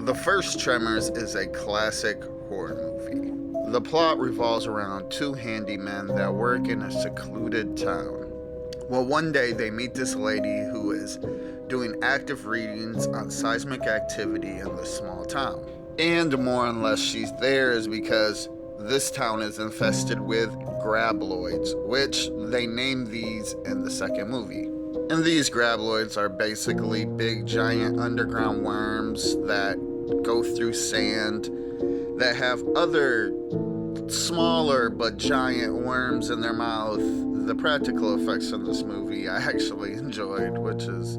The first Tremors is a classic horror movie. The plot revolves around two handymen that work in a secluded town. Well, one day they meet this lady who is doing active readings on seismic activity in this small town. And more or less she's there is because this town is infested with grabloids, which they name these in the second movie. And these grabloids are basically big giant underground worms that go through sand that have other smaller but giant worms in their mouth. The practical effects in this movie I actually enjoyed, which is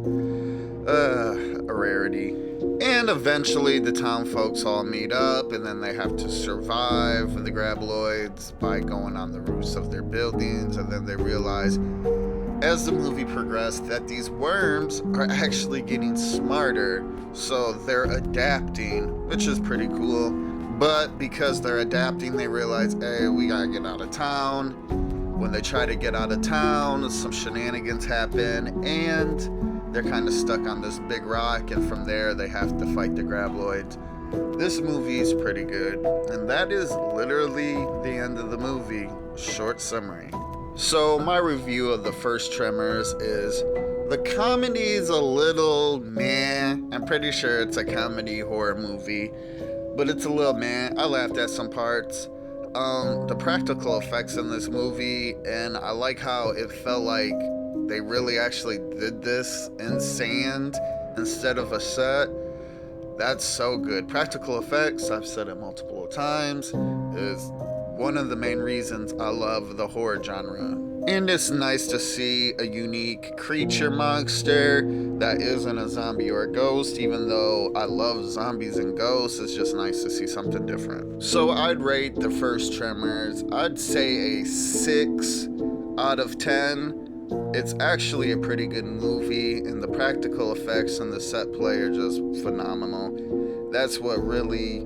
a rarity. And eventually the town folks all meet up and then they have to survive the grabloids by going on the roofs of their buildings, and then they realize as the movie progressed that these worms are actually getting smarter, so they're adapting, which is pretty cool. But because they're adapting, they realize, hey, we gotta get out of town. When they try to get out of town, some shenanigans happen, and they're kind of stuck on this big rock, and from there they have to fight the grabloids. This movie is pretty good, and that is literally the end of the movie. Short summary. So my review of the first Tremors is the comedy is a little meh. I'm pretty sure it's a comedy horror movie, but it's a little meh. I laughed at some parts. The practical effects in this movie, and I like how it felt like they really actually did this in sand instead of a set. That's so good. Practical effects, I've said it multiple times, is one of the main reasons I love the horror genre. And it's nice to see a unique creature monster that isn't a zombie or a ghost. Even though I love zombies and ghosts, it's just nice to see something different. So I'd rate the first Tremors, I'd say a 6 out of 10. It's actually a pretty good movie, and the practical effects and the set play are just phenomenal. That's what really,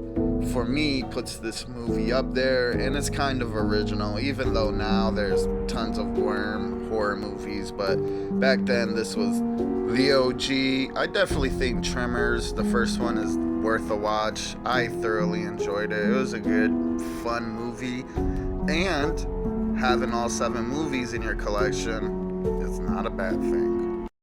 for me, puts this movie up there, and it's kind of original, even though now there's tons of worm horror movies, but back then this was the OG. I definitely think Tremors, the first one, is worth a watch. I thoroughly enjoyed it. It was a good, fun movie, and having all 7 movies in your collection is not a bad thing.